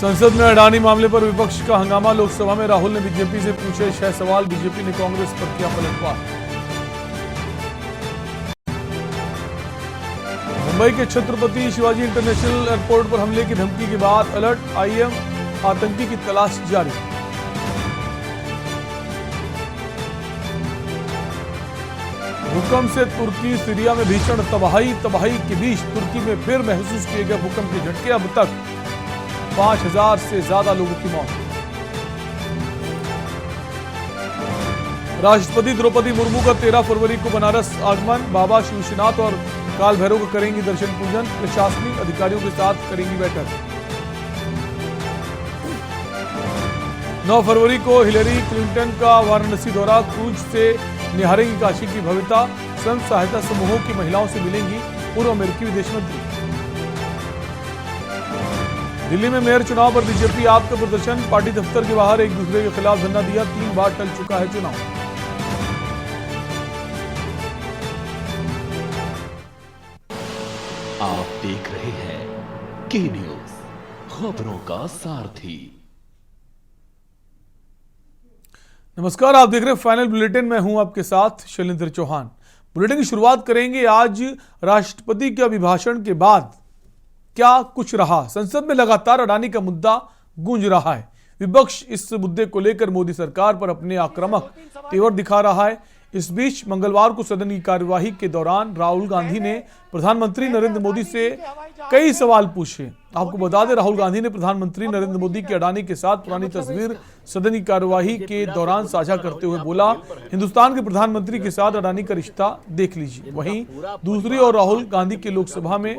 संसद में अडानी मामले पर विपक्ष का हंगामा। लोकसभा में राहुल ने बीजेपी से पूछे 6 सवाल। बीजेपी ने कांग्रेस पर किया पलटवार। मुंबई के छत्रपति शिवाजी इंटरनेशनल एयरपोर्ट पर हमले की धमकी के बाद अलर्ट। आईएम आतंकी की तलाश जारी। भूकंप से तुर्की सीरिया में भीषण तबाही के बीच तुर्की में फिर महसूस किए गए भूकंप के झटके। अब तक 5000 से ज्यादा लोगों की मौत। राष्ट्रपति द्रौपदी मुर्मू का 13 फरवरी को बनारस आगमन। बाबा शिव विश्वनाथ और काल भैरव को करेंगी दर्शन पूजन। प्रशासनिक अधिकारियों के साथ करेंगी बैठक। 9 फरवरी को हिलेरी क्लिंटन का वाराणसी दौरा। क्रूज से निहारेंगी काशी की भव्यता। स्वयं सहायता समूहों की महिलाओं से मिलेंगी पूर्व अमेरिकी विदेश मंत्री। दिल्ली में मेयर चुनाव पर बीजेपी आप का प्रदर्शन। पार्टी दफ्तर के बाहर एक दूसरे के खिलाफ धरना दिया। 3 बार टल चुका है चुनाव। आप देख रहे हैं के न्यूज, खबरों का सारथी। नमस्कार, आप देख रहे हैं फाइनल बुलेटिन। मैं हूं आपके साथ शैलेंद्र चौहान। बुलेटिन की शुरुआत करेंगे आज राष्ट्रपति के अभिभाषण के बाद क्या कुछ रहा। संसद में लगातार अडानी का मुद्दा गूंज रहा है। विपक्ष इस मुद्दे को लेकर मोदी सरकार पर अपने आक्रामक तेवर दिखा रहा है। इस बीच मंगलवार को सदन की कार्यवाही के दौरान राहुल गांधी ने प्रधानमंत्री नरेंद्र मोदी से कई सवाल पूछे। आपको बता दें, राहुल गांधी ने प्रधानमंत्री नरेंद्र मोदी की अडानी के साथ पुरानी तस्वीर सदन की कार्यवाही के दौरान साझा करते हुए बोला, हिंदुस्तान के प्रधानमंत्री के साथ अडानी का रिश्ता देख लीजिए। वहीं दूसरी ओर राहुल गांधी के लोकसभा में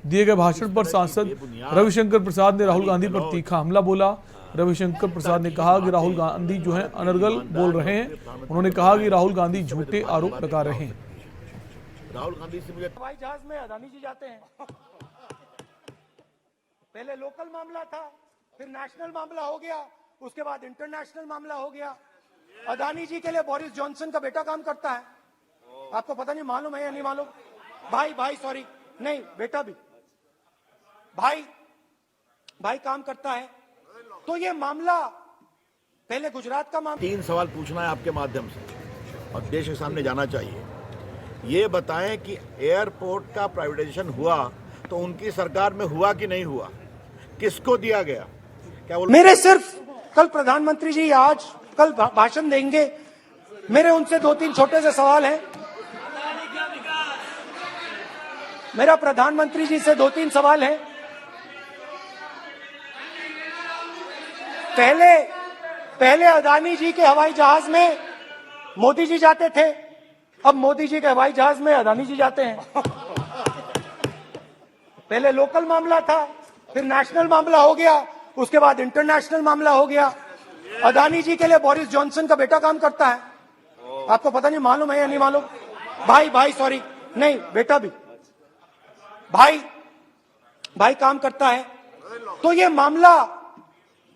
दिए गए भाषण पर सांसद रविशंकर प्रसाद ने राहुल गांधी पर तीखा हमला बोला। रविशंकर प्रसाद ने कहा कि राहुल गांधी जो है अनर्गल बोल रहे हैं। उन्होंने कहा कि राहुल गांधी झूठे आरोप लगा रहे हैं। राहुल गांधी से मुझे हवाई जहाज में अडानी जी जाते हैं। पहले लोकल मामला था, फिर नेशनल मामला हो गया, उसके बाद इंटरनेशनल मामला हो गया। अडानी जी के लिए बोरिस जॉनसन का बेटा काम करता है। आपको पता नहीं मालूम है या नहीं मालूम? भाई सॉरी, नहीं बेटा भी भाई काम करता है। तो ये मामला पहले गुजरात का मामला। 3 सवाल पूछना है आपके माध्यम से और देश के सामने जाना चाहिए। ये बताएं कि एयरपोर्ट का प्राइवेटाइजेशन हुआ तो उनकी सरकार में हुआ कि नहीं हुआ, किसको दिया गया? क्या वो मेरे सिर्फ कल प्रधानमंत्री जी कल भाषण देंगे। मेरे उनसे 2-3 छोटे से सवाल हैं। मेरा प्रधानमंत्री जी से 2-3 सवाल हैं। पहले अडानी जी के हवाई जहाज में मोदी जी जाते थे, अब मोदी जी के हवाई जहाज में अडानी जी जाते हैं। पहले लोकल मामला था, फिर नेशनल मामला हो गया, उसके बाद इंटरनेशनल मामला हो गया। अडानी जी के लिए बोरिस जॉनसन का बेटा काम करता है। आपको पता नहीं मालूम है या नहीं मालूम? भाई सॉरी, नहीं बेटा भी भाई काम करता है। तो ये मामला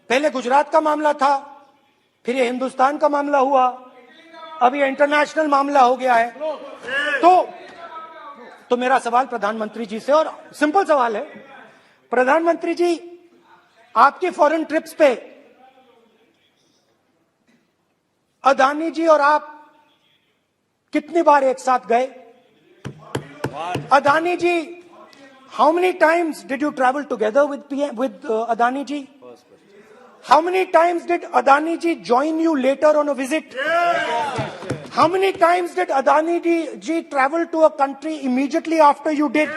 पहले गुजरात का मामला था, फिर ये हिंदुस्तान का मामला हुआ, अब ये इंटरनेशनल मामला हो गया है। तो मेरा सवाल प्रधानमंत्री जी से, और सिंपल सवाल है, प्रधानमंत्री जी आपकी फॉरेन ट्रिप्स पे अडानी जी और आप कितनी बार एक साथ गए? Adani ji, how many times did you travel together with Adani ji? How many times did Adani ji join you later on a visit? How many times did Adani ji travel to a country immediately after you did?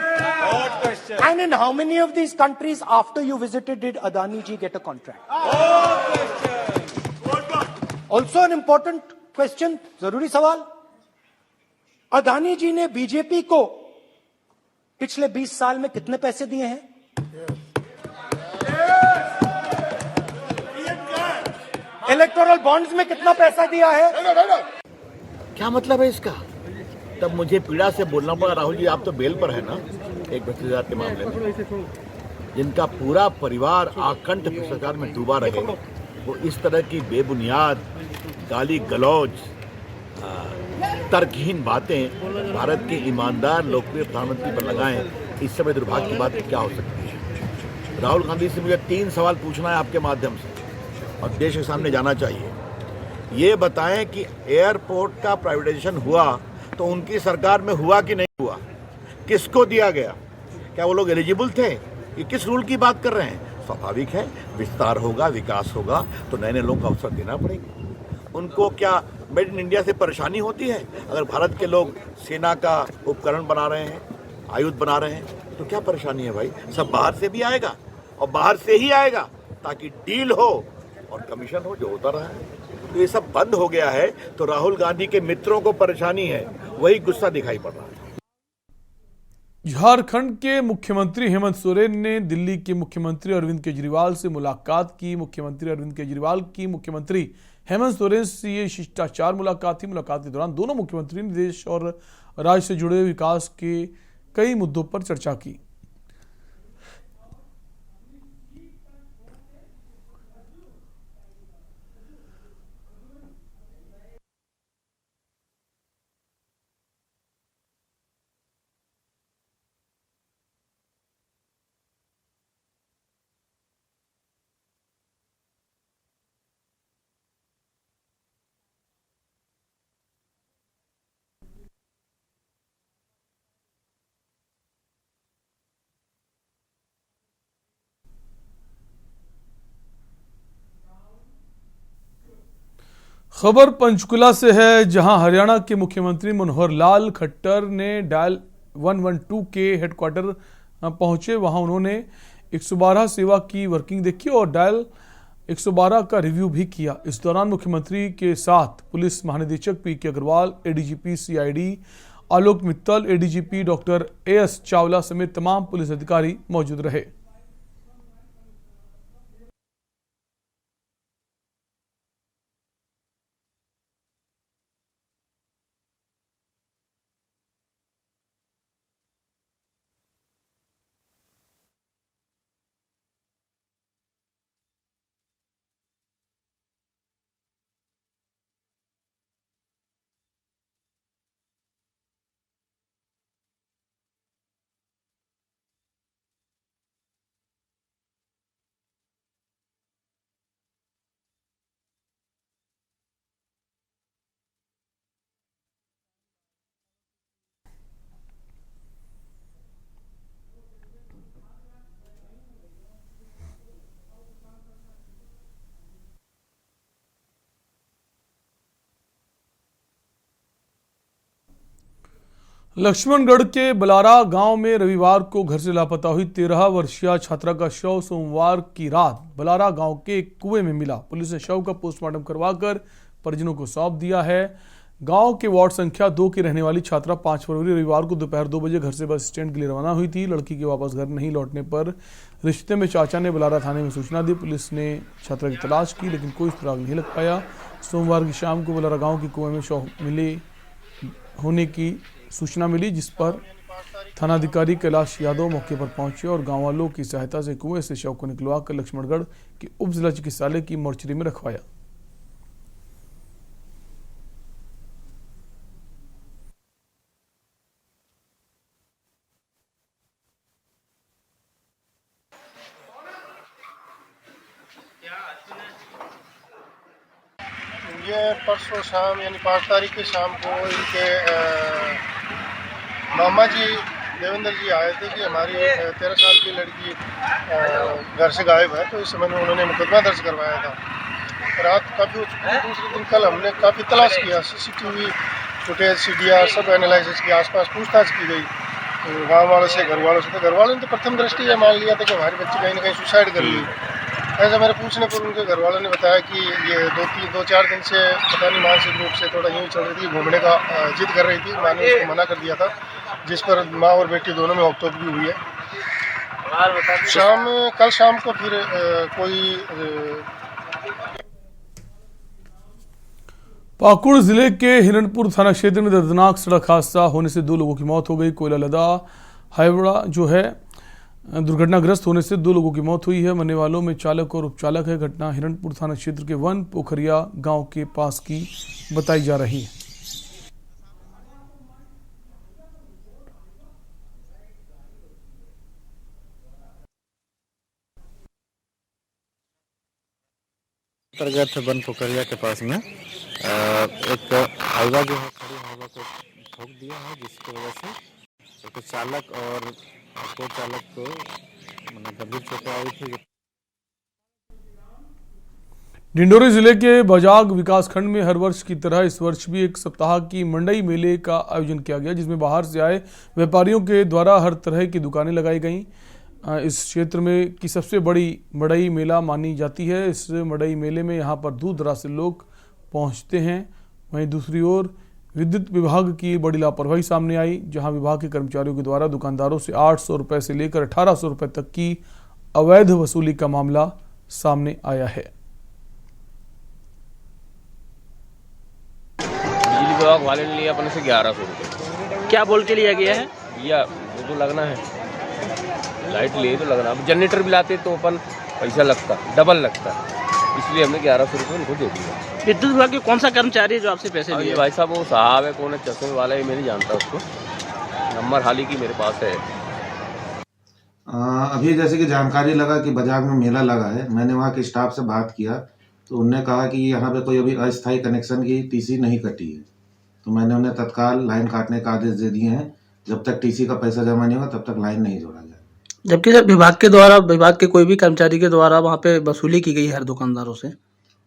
And in how many of these countries after you visited did Adani ji get a contract? Also an important question, जरूरी सवाल, अडानी जी ने BJP को पिछले 20 साल में कितने पैसे दिए हैं? इलेक्टोरल बॉन्ड्स में कितना पैसा दिया है? क्या मतलब है इसका? तब मुझे पीड़ा से बोलना पड़ा, राहुल जी आप तो बेल पर है ना, एक भ्रष्टाचार के मामले में, जिनका पूरा परिवार आकंठ भ्रष्टाचार में डूबा रहे, वो इस तरह की बेबुनियाद गाली गलौज तर्कहीन बातें भारत के ईमानदार लोकप्रिय प्रधानमंत्री पर लगाएं, इस समय दुर्भाग्य की बात क्या हो सकती है? राहुल गांधी से मुझे 3 सवाल पूछना है आपके माध्यम से, और देश के सामने जाना चाहिए। ये बताएं कि एयरपोर्ट का प्राइवेटाइजेशन हुआ तो उनकी सरकार में हुआ कि नहीं हुआ, किसको दिया गया, क्या वो लोग एलिजिबल थे, ये किस रूल की बात कर रहे हैं। स्वाभाविक है, विस्तार होगा, विकास होगा तो नए नए लोगों को अवसर देना पड़ेगा। उनको क्या मेड इन इंडिया से परेशानी होती है? अगर भारत के लोग सेना का उपकरण बना रहे हैं, आयुध बना रहे हैं, तो क्या परेशानी है भाई? सब बाहर से भी आएगा और बाहर से ही आएगा ताकि डील हो और कमीशन हो, जो होता रहा है। तो ये सब बंद हो गया है, तो राहुल गांधी के मित्रों को परेशानी है, वही गुस्सा दिखाई पड़ रहा है। झारखंड के मुख्यमंत्री हेमंत सोरेन ने दिल्ली के मुख्यमंत्री अरविंद केजरीवाल से मुलाकात की। मुख्यमंत्री अरविंद केजरीवाल की मुख्यमंत्री हेमंत सोरेन से ये शिष्टाचार मुलाकात थी। मुलाकात के दौरान दोनों मुख्यमंत्री ने देश और राज्य से जुड़े विकास के कई मुद्दों पर चर्चा की। खबर पंचकुला से है, जहां हरियाणा के मुख्यमंत्री मनोहर लाल खट्टर ने डायल 112 के हेडक्वार्टर पहुंचे। वहां उन्होंने 112 सेवा की वर्किंग देखी और डायल 112 का रिव्यू भी किया। इस दौरान मुख्यमंत्री के साथ पुलिस महानिदेशक PK Agarwal, ADGP CID Alok Mittal, ADGP doctor AS Chawla समेत तमाम पुलिस अधिकारी मौजूद रहे। लक्ष्मणगढ़ के बलारा गांव में रविवार को घर से लापता हुई 13 वर्षीय छात्रा का शव सोमवार की रात बलारा गांव के एक कुएं में मिला। पुलिस ने शव का पोस्टमार्टम करवाकर परिजनों को सौंप दिया है। गांव के वार्ड संख्या 2 की रहने वाली छात्रा 5 फरवरी रविवार को दोपहर 2 बजे घर से बस स्टैंड के लिए रवाना हुई थी। लड़की के वापस घर नहीं लौटने पर रिश्ते में चाचा ने बलारा थाने में सूचना दी। पुलिस ने छात्रा की तलाश की लेकिन कोई सुराग नहीं लग पाया। सोमवार की शाम को बलारा गाँव के कुएं में शव मिले होने की सूचना मिली, जिस पर थानाधिकारी कैलाश यादव मौके पर पहुंचे और गांव वालों की सहायता से कुएं से शव को निकलवाकर लक्ष्मणगढ़ के उप जिला चिकित्सालय की मोर्चरी में रखवाया। ये परसों शाम यानी 5 तारीख की शाम को इनके मामा जी देवेंद्र जी आए थे कि हमारी 13 साल की लड़की घर से गायब है, तो इस समय में उन्होंने मुकदमा दर्ज करवाया था। रात काफ़ी हो चुकी थी। दूसरे दिन कल हमने काफ़ी तलाश किया, सीसीटीवी फुटेज, सीडीआर सब एनालिसिस किया, आसपास पूछताछ की गई गाँव वालों से, घर वालों से। तो घर वालों ने तो प्रथम दृष्टि ये मान लिया था कि हमारी बच्ची कहीं ना कहीं सुसाइड कर ली। ऐसा मेरे पूछने पर उनके घर वालों ने बताया कि ये 2-4 दिन से पता नहीं मानसिक रूप से थोड़ा यूँ चल रही थी, घूमने का जिद कर रही थी। माँ ने उसको मना कर दिया था, जिस पर माँ और बेटी दोनों में नोक-झोंक भी हुई है। कल शाम को फिर पाकुड़ जिले के हिरणपुर थाना क्षेत्र में दर्दनाक सड़क हादसा होने से 2 लोगों की मौत हो गई। कोयला लदा हाइवड़ा जो है दुर्घटनाग्रस्त होने से 2 लोगों की मौत हुई है। मरने वालों में चालक और उपचालक है। घटना हिरणपुर थाना क्षेत्र के वन पोखरिया गांव के पास की बताई जा रही है। अंतर्गत बन पोखरिया के पास में एक हाईवा जो है खड़ी हाईवा को ठोक दिया है, जिसकी वजह से एक चालक और को चालक को गंभीर चोटें आई थी। डिंडोरी जिले के बजाग विकासखंड में हर वर्ष की तरह इस वर्ष भी एक सप्ताह की मंडई मेले का आयोजन किया गया, जिसमें बाहर से आए व्यापारियों के द्वारा हर तरह की दुकानें लगाई गईं। इस क्षेत्र में की सबसे बड़ी मड़ई मेला मानी जाती है। इस मड़ई मेले में यहाँ पर दूर दराज से लोग पहुँचते हैं। वहीं दूसरी ओर विद्युत विभाग की बड़ी लापरवाही सामने आई, जहाँ विभाग के कर्मचारियों के द्वारा दुकानदारों से 800 रुपये से लेकर 1800 रुपये तक की अवैध वसूली का मामला सामने आया है। बिजली विभाग वाले ने लिया अपने से 1100 रुपये। क्या बोल के लिया गया है? भैया वो तो लगना है, लाइट लिए तो लगना। अब जनरेटर भी लाते तो अपन पैसा लगता, डबल लगता, इसलिए हमने 1100 रुपये उनको दे दिया। विद्युत विभाग के कौन सा कर्मचारी है जो आपसे पैसे लिए? भाई साहब वो साहब है, कौन है, चश्मे वाला है, मैं नहीं जानता उसको, नंबर हाल ही की मेरे पास है। अभी जैसे कि जानकारी लगा कि बजाग में मेला लगा है, मैंने वहाँ के स्टाफ से बात किया तो उन्होंने कहा कि यहाँ पे कोई अभी अस्थायी कनेक्शन की टीसी नहीं कटी है, तो मैंने उन्हें तत्काल लाइन काटने का आदेश दे दिए हैं। जब तक टीसी का पैसा जमा नहीं होगा तब तक लाइन नहीं जोड़ा जाएगा। जबकि सर विभाग के द्वारा, विभाग के कोई भी कर्मचारी के द्वारा वहाँ पे वसूली की गई है हर दुकानदारों से।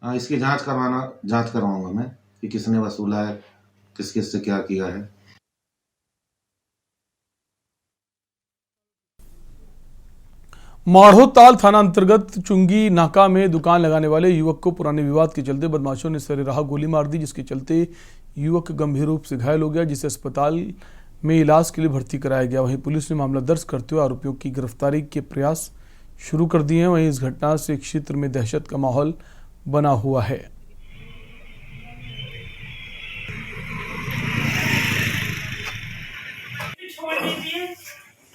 इसकी जांच करवाऊंगा मैं कि किसने वसूला है, किस किस से क्या किया है। माढ़ोताल थाना अंतर्गत चुंगी नाका में दुकान लगाने वाले युवक को पुराने विवाद के चलते बदमाशों ने सरेराह गोली मार दी, जिसके चलते युवक गंभीर रूप से घायल हो गया, जिसे अस्पताल में इलाज के लिए भर्ती कराया गया। वहीं पुलिस ने मामला दर्ज करते हुए आरोपियों की गिरफ्तारी के प्रयास शुरू कर दिए हैं। वहीं इस घटना से क्षेत्र में दहशत का माहौल बना हुआ है।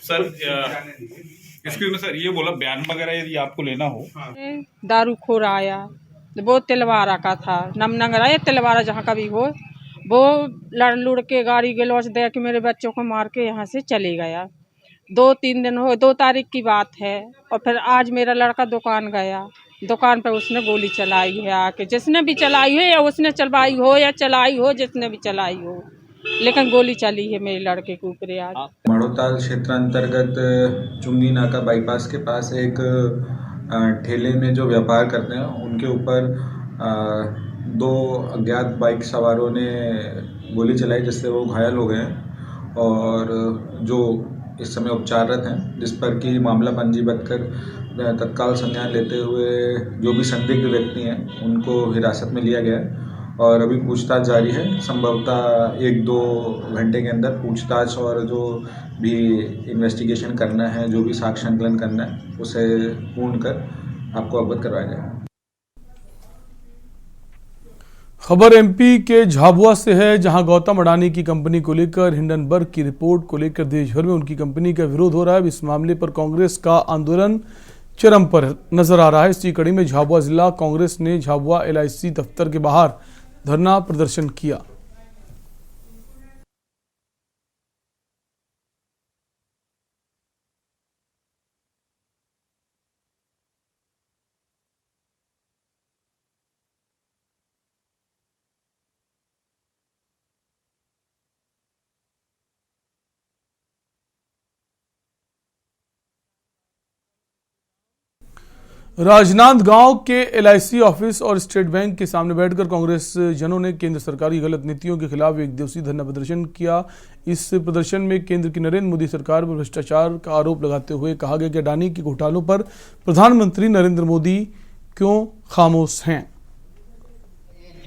सर इसके सर ये बोला बयान वगैरह यदि आपको लेना हो। दारू खोर आया, वो तिलवारा का था, नमनगर आया तिलवारा जहाँ का भी हो, वो लड़ लुड़ के गाड़ी गलौच दे के मेरे बच्चों को मार के यहाँ से चले गया। 2-3 दिन हो, 2 तारीख की बात है। और फिर आज मेरा लड़का दुकान गया, दुकान पर उसने गोली चलाई है आके, जिसने भी चलाई हो या उसने चलवाई हो या चलाई हो, जिसने भी चलाई हो, लेकिन गोली चली है मेरे लड़के के ऊपर। आज माढ़ोताल क्षेत्र अंतर्गत चुंगी नाका बाईपास के पास एक ठेले में जो व्यापार करते हैं उनके ऊपर 2 अज्ञात बाइक सवारों ने गोली चलाई, जिससे वो घायल हो गए हैं और जो इस समय उपचाररत हैं, जिस पर कि मामला पंजीबद्ध कर तत्काल संज्ञान लेते हुए जो भी संदिग्ध व्यक्ति हैं उनको हिरासत में लिया गया है और अभी पूछताछ जारी है। संभवतः 1-2 घंटे के अंदर पूछताछ और जो भी इन्वेस्टिगेशन करना है, जो भी साक्ष्य संकलन करना है, उसे पूर्ण कर आपको अवगत करवाया जाएगा। खबर एमपी के झाबुआ से है, जहां गौतम अडानी की कंपनी को लेकर हिंडनबर्ग की रिपोर्ट को लेकर देश भर में उनकी कंपनी का विरोध हो रहा है। इस मामले पर कांग्रेस का आंदोलन चरम पर नजर आ रहा है। इसी कड़ी में झाबुआ जिला कांग्रेस ने झाबुआ LIC दफ्तर के बाहर धरना प्रदर्शन किया। राजनांदगांव के LIC ऑफिस और स्टेट बैंक के सामने बैठकर कांग्रेस जनों ने केंद्र सरकार की गलत नीतियों के खिलाफ एक दिवसीय धरना प्रदर्शन किया। इस प्रदर्शन में केंद्र की नरेंद्र मोदी सरकार पर भ्रष्टाचार का आरोप लगाते हुए कहा गया कि अडानी के घोटालों पर प्रधानमंत्री नरेंद्र मोदी क्यों खामोश हैं।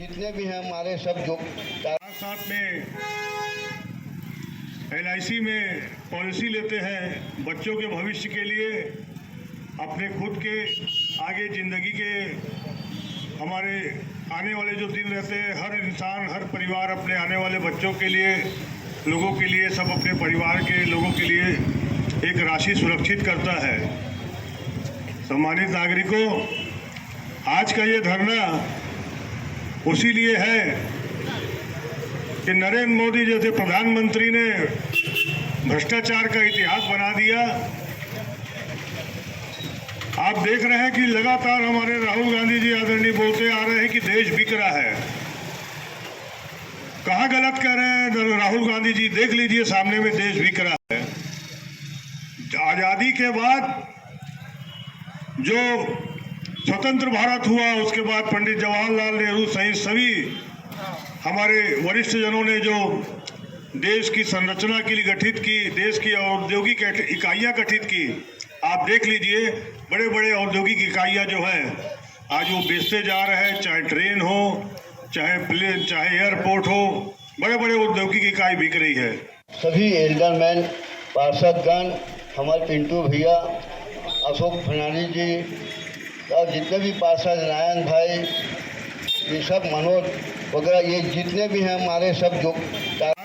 जितने भी हैं हमारे सब जो साथ में LIC में पॉलिसी लेते हैं बच्चों के भविष्य के लिए, अपने खुद के आगे ज़िंदगी के हमारे आने वाले जो दिन रहते हैं, हर इंसान हर परिवार अपने आने वाले बच्चों के लिए, लोगों के लिए, सब अपने परिवार के लोगों के लिए एक राशि सुरक्षित करता है। सम्मानित नागरिकों, आज का ये धरना उसी लिए है कि नरेंद्र मोदी जैसे प्रधानमंत्री ने भ्रष्टाचार का इतिहास बना दिया। आप देख रहे हैं कि लगातार हमारे राहुल गांधी जी आदरणीय बोलते आ रहे हैं कि देश बिक रहा है। कहाँ गलत कह रहे हैं राहुल गांधी जी? देख लीजिए, सामने में देश बिक रहा है। आजादी के बाद जो स्वतंत्र भारत हुआ, उसके बाद पंडित जवाहरलाल नेहरू सहित सभी हमारे वरिष्ठ जनों ने जो देश की संरचना के लिए गठित की, देश की औद्योगिक इकाइयां गठित की, आप देख लीजिए बड़े बड़े औद्योगिक इकाइयां जो है आज वो बेचते जा रहे हैं। चाहे ट्रेन हो, चाहे प्लेन, चाहे एयरपोर्ट हो, बड़े बड़े औद्योगिक इकाई बिक रही है। सभी एल्डरमैन, पार्षदगण, हमारे पिंटू भैया, अशोक फर्नांडिस जी और जितने भी पार्षद, नारायण भाई, ये सब, मनोज वगैरह, ये जितने भी हैं हमारे सब जो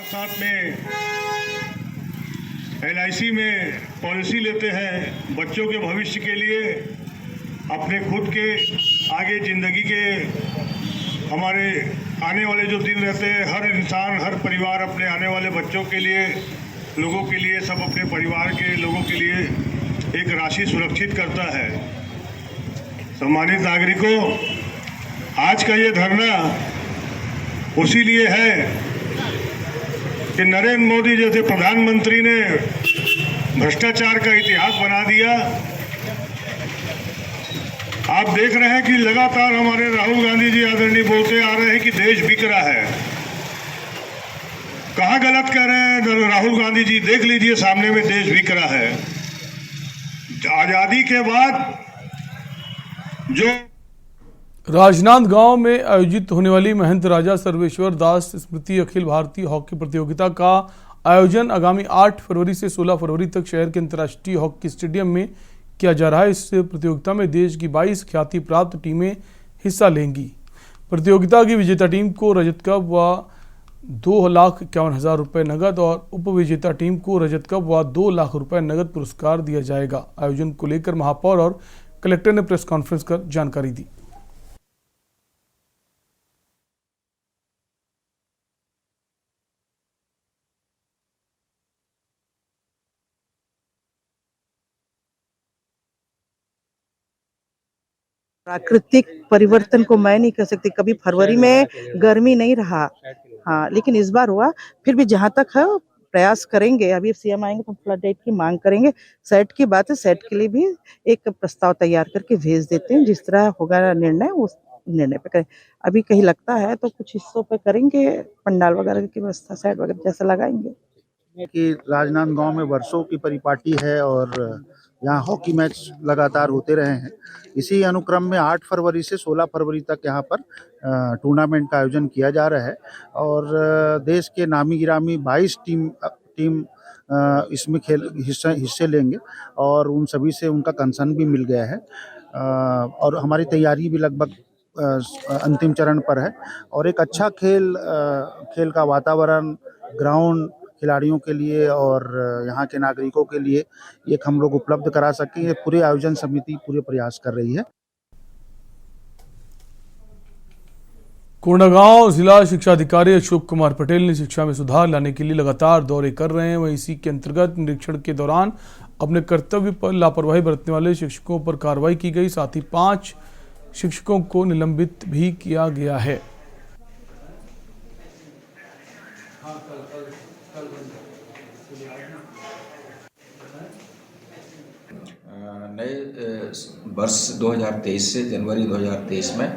साथ में LIC में पॉलिसी लेते हैं बच्चों के भविष्य के लिए, अपने खुद के आगे ज़िंदगी के, हमारे आने वाले जो दिन रहते हैं, हर इंसान, हर परिवार अपने आने वाले बच्चों के लिए, लोगों के लिए, सब अपने परिवार के लोगों के लिए एक राशि सुरक्षित करता है। सम्मानित नागरिकों, आज का ये धरना उसी लिए है कि नरेंद्र मोदी जैसे प्रधानमंत्री ने भ्रष्टाचार का इतिहास बना दिया। आप देख रहे हैं कि लगातार हमारे राहुल गांधी जी आदरणीय बोलते आ रहे हैं कि देश बिक रहा है। कहाँ गलत कह रहे हैं राहुल गांधी जी? देख लीजिए, सामने में देश बिक रहा है। आजादी के बाद जो राजनांदगांव में आयोजित होने वाली महंत राजा सर्वेश्वर दास स्मृति अखिल भारतीय हॉकी प्रतियोगिता का आयोजन आगामी 8 फरवरी से 16 फरवरी तक शहर के अंतर्राष्ट्रीय हॉकी स्टेडियम में किया जा रहा है। इस प्रतियोगिता में देश की 22 ख्याति प्राप्त टीमें हिस्सा लेंगी। प्रतियोगिता की विजेता टीम को रजत कप व 2,51,000 रुपये नगद और उपविजेता टीम को रजत कप व 2 लाख रुपये नगद पुरस्कार दिया जाएगा। आयोजन को लेकर महापौर और कलेक्टर ने प्रेस कॉन्फ्रेंस कर जानकारी दी। प्राकृतिक परिवर्तन को मैं नहीं कह सकती, कभी फरवरी में गर्मी नहीं रहा, हाँ, लेकिन इस बार हुआ। फिर भी जहाँ तक है प्रयास करेंगे। अभी CM आएंगे तो फ्लड लाइट की मांग करेंगे। सेट की बात है, सेट के लिए भी एक प्रस्ताव तैयार करके भेज देते हैं। जिस तरह होगा निर्णय उस निर्णय पे करें। अभी कहीं लगता है तो कुछ हिस्सों पे करेंगे, पंडाल वगैरह की व्यवस्था सेट वगैरह जैसा लगाएंगे। कि राजनांदगांव में वर्षों की परिपाटी है और यहाँ हॉकी मैच लगातार होते रहे हैं। इसी अनुक्रम में 8 फरवरी से 16 फरवरी तक यहाँ पर टूर्नामेंट का आयोजन किया जा रहा है और देश के नामी गिरामी 22 टीम इसमें हिस्से लेंगे और उन सभी से उनका कंसर्न भी मिल गया है और हमारी तैयारी भी लगभग अंतिम चरण पर है और एक अच्छा खेल का वातावरण, ग्राउंड खिलाड़ियों के लिए और यहाँ के नागरिकों के लिए एक हम लोग उपलब्ध करा सकें, ये पूरी आयोजन समिति पूरे प्रयास कर रही है। कोंडागांव जिला शिक्षा अधिकारी अशोक कुमार पटेल ने शिक्षा में सुधार लाने के लिए लगातार दौरे कर रहे हैं। वहीं इसी के अंतर्गत निरीक्षण के दौरान अपने कर्तव्य पर लापरवाही बरतने वाले शिक्षकों पर कार्रवाई की गई। साथ ही 5 शिक्षकों को निलंबित भी किया गया है। नए वर्ष 2023 से जनवरी 2023 में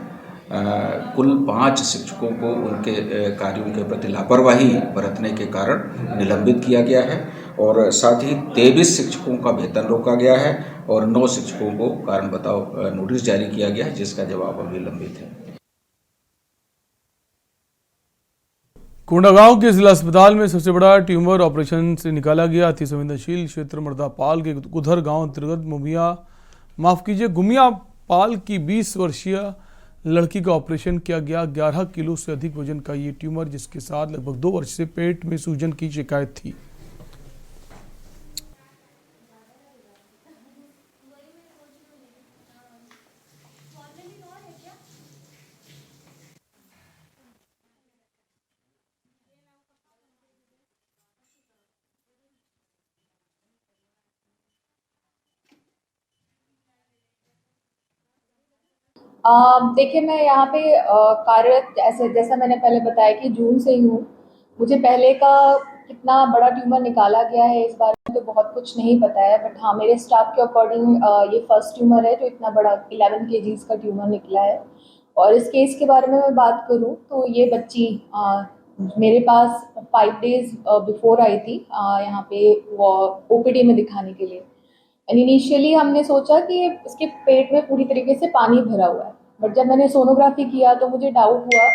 कुल 5 शिक्षकों को उनके कार्यों के प्रति लापरवाही बरतने के कारण निलंबित किया गया है और साथ ही 23 शिक्षकों का वेतन रोका गया है और 9 शिक्षकों को कारण बताओ नोटिस जारी किया गया है, जिसका जवाब अभी लंबित है। कोंडागांव के जिला अस्पताल में सबसे बड़ा ट्यूमर ऑपरेशन से निकाला गया। अति संवेदनशील क्षेत्र मर्दापाल के गुधर गांव अंतर्गत गुमिया पाल की 20 वर्षीय लड़की का ऑपरेशन किया गया। 11 किलो से अधिक वजन का ये ट्यूमर, जिसके साथ लगभग 2 वर्ष से पेट में सूजन की शिकायत थी। देखिए, मैं यहाँ पे कार्यरत, जैसा मैंने पहले बताया कि जून से ही हूँ। मुझे पहले का कितना बड़ा ट्यूमर निकाला गया है इस बारे में तो बहुत कुछ नहीं पता है, बट हाँ, मेरे स्टाफ के अकॉर्डिंग ये फर्स्ट ट्यूमर है जो इतना बड़ा 11 kgs का ट्यूमर निकला है। और इस केस के बारे में मैं बात करूँ तो ये बच्ची मेरे पास 5 days बिफोर आई थी यहाँ पे OPD में दिखाने के लिए। इनिशियली हमने सोचा कि इसके पेट में पूरी तरीके से पानी भरा हुआ है, बट जब मैंने सोनोग्राफी किया तो मुझे डाउट हुआ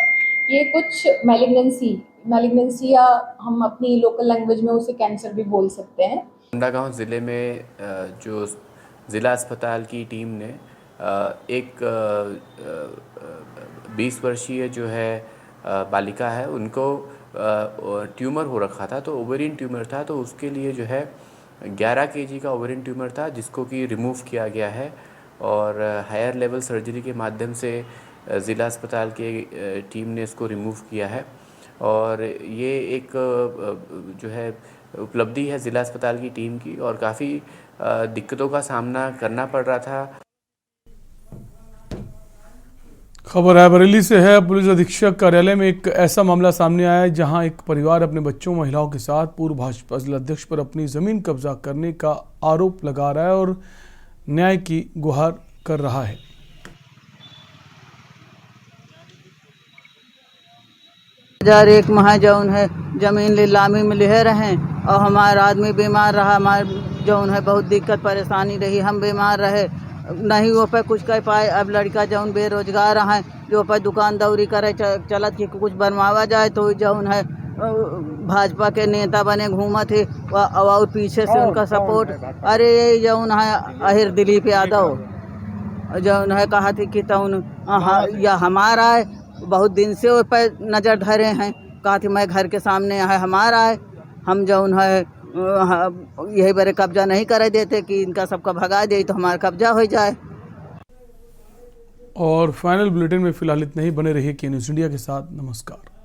कि ये कुछ मैलिग्नेंसी या हम अपनी लोकल लैंग्वेज में उसे कैंसर भी बोल सकते हैं। कोंडागांव ज़िले में जो ज़िला अस्पताल की टीम ने एक 20 वर्षीय जो है बालिका है, उनको ट्यूमर हो रखा था, तो ओवेरियन ट्यूमर था, तो उसके लिए जो है 11 kg का ओवेरियन ट्यूमर था जिसको कि रिमूव किया गया है और हायर लेवल सर्जरी के माध्यम से ज़िला अस्पताल के टीम ने इसको रिमूव किया है। और ये एक जो है उपलब्धि है ज़िला अस्पताल की टीम की, और काफ़ी दिक्कतों का सामना करना पड़ रहा था। खबर रायबरेली से है। पुलिस अधीक्षक कार्यालय में एक ऐसा मामला सामने आया है जहां एक परिवार अपने बच्चों महिलाओं के साथ पूर्व भाजपा जिलाध्यक्ष पर अपनी जमीन कब्जा करने का आरोप लगा रहा है और न्याय की गुहार कर रहा है। हजार एक माह जौन है जमीन लीलामी में ले रहे और हमारा आदमी बीमार रहा, हमारे जौन है बहुत दिक्कत परेशानी रही, हम बीमार रहे नहीं वो पे कुछ कह पाए। अब लड़का जौन बेरोजगार हैं जो पे दुकान दौरी करे चलत कि कुछ बनवावा जाए तो जौन है भाजपा के नेता बने घूमत है और पीछे से उनका सपोर्ट। अरे जौन है अहिर दिलीप यादव जौन है कहा थी कि तौन या हमारा है, बहुत दिन से उस पर नज़र धरे हैं, कहा थी मैं घर के सामने है हमारा है, हम जौन है यही बारे कब्जा नहीं करे देते कि इनका सबका भगा दे तो हमारा कब्जा हो जाए। और फाइनल बुलेटिन में फिलहाल इतना ही। बने रहिए के न्यूज़ इंडिया के साथ। नमस्कार।